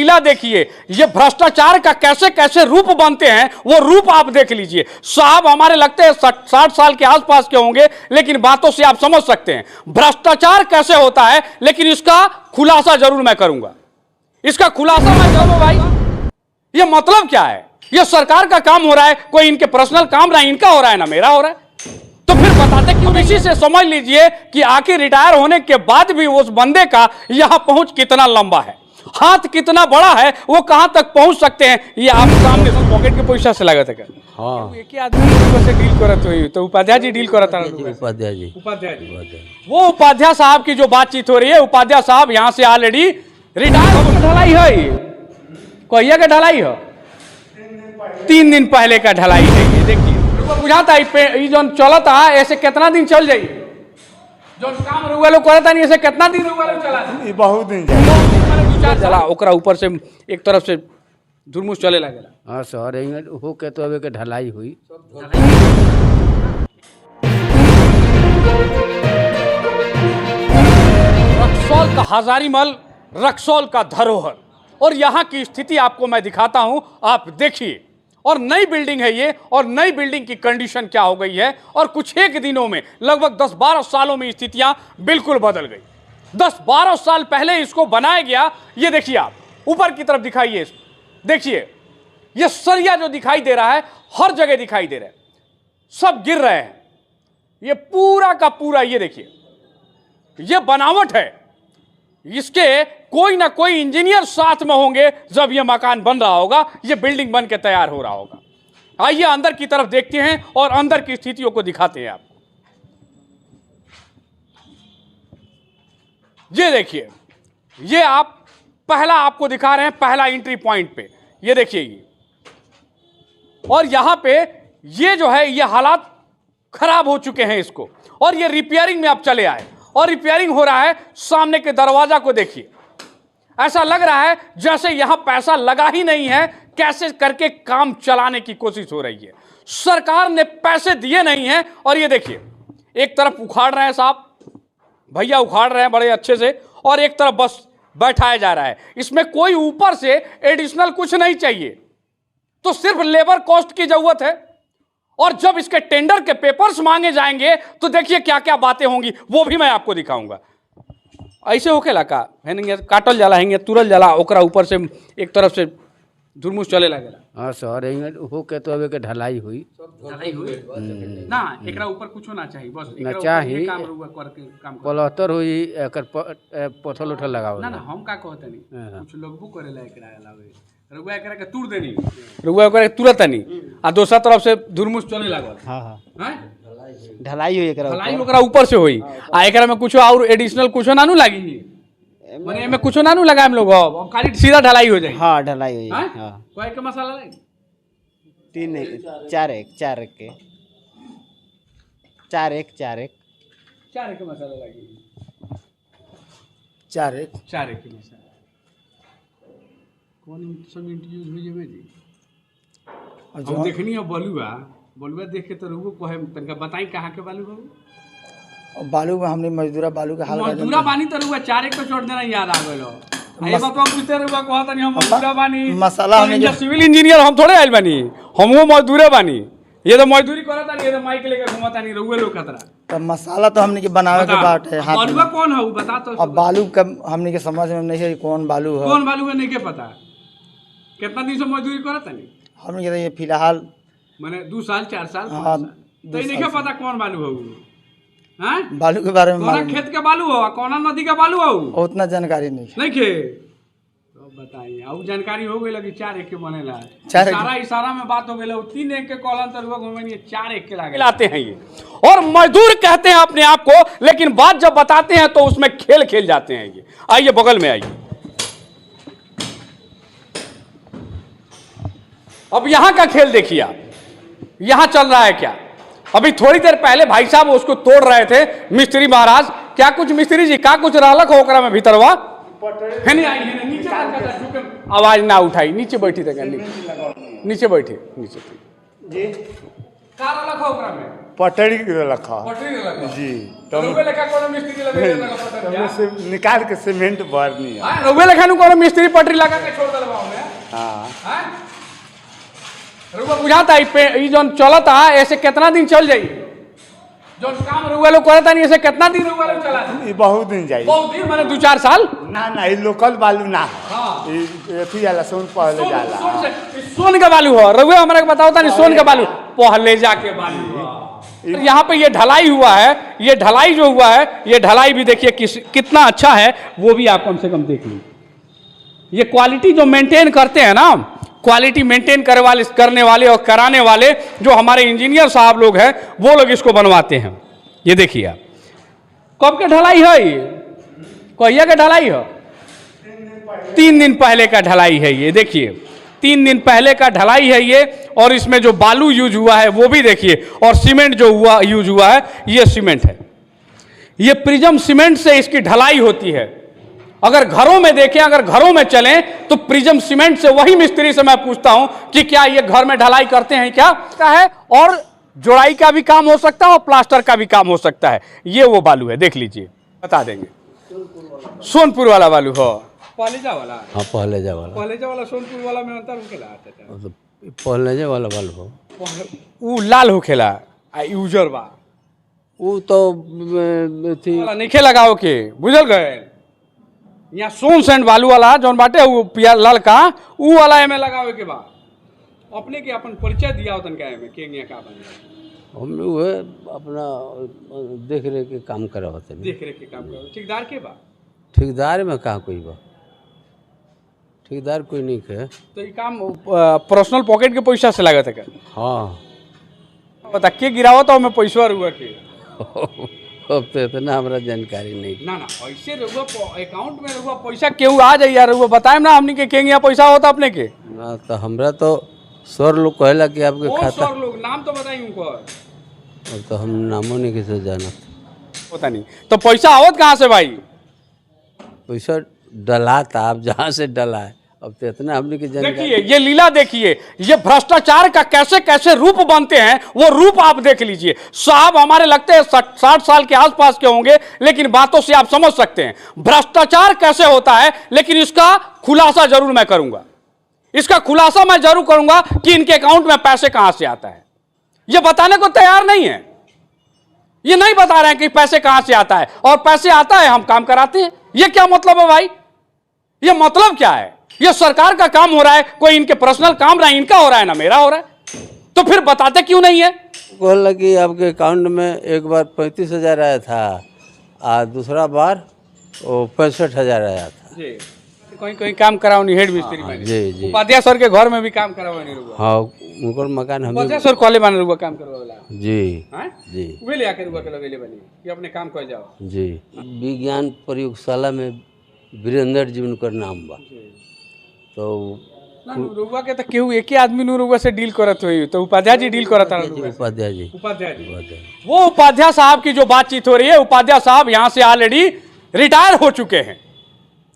किला देखिए, ये भ्रष्टाचार का कैसे कैसे रूप बनते हैं वो रूप आप देख लीजिए। साहब हमारे लगते हैं 60 साल के आसपास के होंगे, लेकिन बातों से आप समझ सकते हैं भ्रष्टाचार कैसे होता है। लेकिन इसका खुलासा जरूर मैं करूंगा, इसका खुलासा मैं करूंगा। भाई ये मतलब क्या है? ये सरकार का काम हो रहा है, कोई इनके पर्सनल काम रहा है, इनका हो रहा है ना मेरा हो रहा है, तो फिर बताते क्यों? इसी से समझ लीजिए कि आखिर रिटायर होने के बाद भी उस बंदे का यहां पहुंच कितना लंबा है, हाथ कितना बड़ा है, वो कहां तक पहुंच सकते हैं, ये आप सामने पॉकेट के पैसा से लगा था। हाँ, एक ही आदमी से डील करत हुई तो उपाध्याय जी डील करता है। उपाध्याय जी वो उपाध्याय साहब की जो बातचीत हो रही है, उपाध्याय साहब यहां से ऑलरेडी रिटायर होकर ढलाई है, कहिए का ढलाई है, 3 दिन पहले का ढलाई है। ये देखिए बुझाता है जो चलता है ऐसे कितना दिन चल जाइए, जो काम रुआ लोग करता नहीं ऐसे कितना दिन रुआ लोग चला, बहुत दिन चला ओकरा ऊपर से एक तरफ से धुरमुस चले लगेला। हाँ सर हो के तो अबे के ढलाई हुई। रक्सौल का हजारीमल, रक्सौल का धरोहर, और यहाँ की स्थिति आपको मैं दिखाता हूं, आप देखिए। और नई बिल्डिंग है ये, और नई बिल्डिंग की कंडीशन क्या हो गई है, और कुछ एक दिनों में लगभग 10-12 सालों में स्थितियां बिल्कुल बदल गई। 10-12 साल पहले इसको बनाया गया। ये देखिए आप ऊपर की तरफ दिखाइए, देखिए ये सरिया जो दिखाई दे रहा है, हर जगह दिखाई दे रहा है, सब गिर रहे हैं। ये पूरा का पूरा ये देखिए, ये बनावट है। इसके कोई ना कोई इंजीनियर साथ में होंगे जब यह मकान बन रहा होगा, यह बिल्डिंग बन के तैयार हो रहा होगा। आइए अंदर की तरफ देखते हैं और अंदर की स्थितियों को दिखाते हैं आपको। ये देखिए, ये आप पहला आपको दिखा रहे हैं, पहला एंट्री पॉइंट पे ये देखिए ये, और यहां पे ये जो है ये हालात खराब हो चुके हैं इसको, और ये रिपेयरिंग में अब चले आए, और रिपेयरिंग हो रहा है। सामने के दरवाजा को देखिए, ऐसा लग रहा है जैसे यहां पैसा लगा ही नहीं है, कैसे करके काम चलाने की कोशिश हो रही है। सरकार ने पैसे दिए नहीं हैं, और ये देखिए एक तरफ उखाड़ रहे हैं साहब, भैया उखाड़ रहे हैं बड़े अच्छे से, और एक तरफ बस बैठाया जा रहा है। इसमें कोई ऊपर से एडिशनल कुछ नहीं चाहिए, तो सिर्फ लेबर कॉस्ट की जरूरत है। और जब इसके टेंडर के पेपर्स मांगे जाएंगे तो देखिए क्या क्या बातें होंगी, वो भी मैं आपको दिखाऊंगा। ऐसे होके लगा है काटल जाला है, तुरल जाला, ओकरा ऊपर से एक तरफ से धुरमुस चले लगेला। हाँ सर हो के तो अबे के ढलाई हुई ना, एकरा ऊपर कुछ होना चाहिए, बस ना चाहिए काम रुआ करके काम प्लास्टर हुई, एकर पत्थर उठल लगाओ ना। हम का कहते नहीं, कुछ लोग वो करेला एकरा अलावे रुआ एकरा के तुर देनी, रुआ एकरा के तुरत नहीं, आ दूसरा तरफ से धुरमुस चले लागल। हाँ हाँ हैं ढलाई हुई, ढलाई ओकरा ऊपर से होई, आ एकरा में कुछ और एडिशनल कुछ ना नु लागी, माने में कुछ ना नु लगा हम लोग, अब खाली सीधा ढलाई हो जाए। हाँ ढलाई हुई। हां हाँ कोई के मसाला लगे 4 एक के 4 एक के मसाला लगी, 4 एक के मसाला कौन सीमेंट यूज हुई है जी? हम देखनी है बलुआ देख के तो रुको कोहे तनका बताई कहां के बालू हो, और बालू में हमने मजदूरा बालू के हाल मजदूरा बानी तो रुआ 4 एक को छोड़ देना याद आ गइलो। आए बात हम पूछते रुआ कहता नहीं हम मजदूरा बानी, मसाला हमने सिविल इंजीनियर हम थोड़े आइल बानी, हमहू मजदूरे बानी। ये तो मजदूरी करता नहीं, ये तो माइक लेकर घुमाता नहीं, रुए लोग खतरा। तो मसाला तो हमने के बनावे के बात है। हाथ बालूआ कौन है वो बता तो। अब बालू का हमने के समझ में नहीं है कौन बालू है, कौन बालू है नहीं के पता। कितना दिन से मजदूरी करता नहीं हमने के फिलहाल माने 2 साल 4 साल। हाँ, तो नहीं के पता कौन बालू है वो। हैं बालू के बारे में कौन खेत के बालू हो, कौन नदी का बालू हो, उतना जानकारी नहीं के तो बताइए। अब जानकारी हो गई लगी 4 एक के बनेला, इशारा में बात हो गई, 3 एक के कॉलन तर घूमे 4 एक के लागे लाते हैं ये, और मजदूर कहते हैं अपने आप को, लेकिन बात जब बताते हैं तो उसमें खेल खेल जाते हैं ये। आइए बगल में आइए, अब यहां का खेल देखिए आप, यहां चल रहा है क्या। अभी थोड़ी देर पहले भाई साहब उसको तोड़ रहे थे मिस्त्री महाराज, क्या कुछ मिस्त्री जी का कुछ रहलक हो ओकरा में भीतरवा है नहीं आई है नीचे आवाज ना उठाई, नीचे बैठी थे, नीचे बैठे नीचे जी का रहलक हो ओकरा में पटरी रखा जी तो रउवे लेखा कोनो मिस्त्री लगे लगा पटरी हमें से निकाल के सीमेंट भरनी है। हां रउवे लेखा नु कोनो मिस्त्री पटरी लगा के छोड़ देलबा ओमे। हाँ हां रउवा बुझाता ई जोन चलता ऐसे कितना दिन चल जाई जोन काम रउवा लोग करता नहीं ऐसे कितना दिन रउवा लोग चला ये बहुत दिन जाए। बहुत दिन माने 2-4 साल ना ये लोकल बालू ना हां ये अथी जाला सोन पहले जाला। सोन का बालू हो रउवे हमरा के बताओ तानी सोन का बालू पहले जाके बालू यहाँ पे ये ढलाई हुआ है, ये ढलाई जो हुआ है ये ढलाई भी देखिए कितना अच्छा है वो भी आप कम से कम देख लीजिए। ये क्वालिटी जो मेंटेन करते हैं ना, क्वालिटी मेंटेन करने वाले और कराने वाले जो हमारे इंजीनियर साहब लोग हैं वो लोग इसको बनवाते हैं। ये देखिए आप कब के ढलाई है ये कहिया के ढलाई है 3 दिन पहले का ढलाई है ये देखिए 3 दिन पहले का ढलाई है ये। और इसमें जो बालू यूज हुआ है वो भी देखिए और सीमेंट जो यूज हुआ है ये सीमेंट है। ये प्रिज्म सीमेंट से इसकी ढलाई होती है। अगर घरों में देखें अगर घरों में चलें तो प्रिज्म सीमेंट से वही मिस्त्री से मैं पूछता हूं कि क्या ये घर में ढलाई करते हैं क्या है। और जोड़ाई का भी काम हो सकता है और प्लास्टर का भी काम हो सकता है। ये वो बालू है देख लीजिए बता देंगे सोनपुर वाला बालू हो पहलेजा वाला। हाँ पहलेजा वाला पहलेजा वाला सोनपुर वाला में अंतर होखेला मतलब पहलेजा वाला बाल हो ऊ लाल होखेला आ यूजर बा वो तो थी वाला नहीं लगाओ के बुझल गए। यहाँ सोन सैंड बालू वाला जौन बाटे ऊ पिया ललका ऊ वाला एमे लगावे के बा। अपने के अपन परिचय दिया होतन का एमे केंगिया का बने हम लोग अपना देख रेख के काम करा होते देख रेख के काम करो। ठेकेदार के बा ठेकेदार में कहाँ कोई बा ठेकेदार कोई नहीं है। तो ये काम पर्सनल पॉकेट के पैसा से लागत है क्या। हाँ बता के गिरावत हो मैं पैसा रुआ के अब तो इतना हमारा जानकारी नहीं ना ऐसे रुआ अकाउंट में रुआ पैसा केहू आ जाए यार रुआ बताए ना हमनी के केंगिया पैसा होता अपने के ना तो हमरा तो सर लोग कहला कि आपके खाता सर लोग नाम तो बताइए उनको अब तो हम नामों नहीं किसी जाना पता नहीं तो पैसा आवत कहाँ से भाई पैसा डला था आप जहाँ से डला है अब तो इतना हमने की जानकारी। देखिए ये लीला देखिए ये भ्रष्टाचार का कैसे कैसे रूप बनते हैं वो रूप आप देख लीजिए। साहब हमारे लगते हैं 60 साल के आसपास के होंगे लेकिन बातों से आप समझ सकते हैं भ्रष्टाचार कैसे होता है। लेकिन इसका खुलासा जरूर मैं करूंगा इसका खुलासा मैं जरूर करूंगा कि इनके अकाउंट में पैसे कहां से आता है। ये बताने को तैयार नहीं है। ये नहीं बता रहे हैं कि पैसे कहां से आता है और पैसे आता है हम काम कराते हैं। ये क्या मतलब है भाई ये मतलब क्या है। ये सरकार का काम हो रहा है कोई इनके पर्सनल काम ना इनका हो रहा है ना मेरा हो रहा है तो फिर बताते क्यों नहीं है। बोला कि आपके अकाउंट में एक बार 35,000 आया था और दूसरा बार वो 65,000 आया था जी कोई कोई काम कराओ नहीं हेड मिस्त्री में जी जी उपाध्याय सर के घर में भी काम कराओ नहीं रुआ। हाँ उनको मकान हम उपाध्याय सर कॉले माने रुआ काम करवाला जी हैं जी वे ले आकर रुआ के लगे बनी कि अपने काम कर जाओ जी विज्ञान प्रयोगशाला में वीरेंद्र जी उनका नाम बा तो ना रुआ के तो केहू एक ही आदमी नु रुआ से डील करत हुई तो उपाध्याय जी डील करत रहा उपाध्याय जी वो उपाध्याय साहब की जो बातचीत हो रही है उपाध्याय साहब यहाँ से ऑलरेडी रिटायर हो चुके हैं।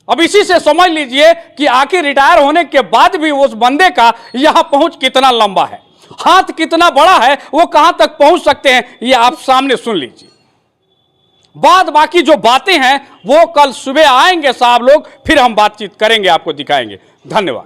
अब इसी से समझ लीजिए कि आखिर रिटायर होने के बाद भी उस बंदे का यहां पहुंच कितना लंबा है हाथ कितना बड़ा है वो कहां तक पहुंच सकते हैं ये आप सामने सुन लीजिए। बाद बाकी जो बातें हैं वो कल सुबह आएंगे साहब लोग फिर हम बातचीत करेंगे आपको दिखाएंगे। धन्यवाद।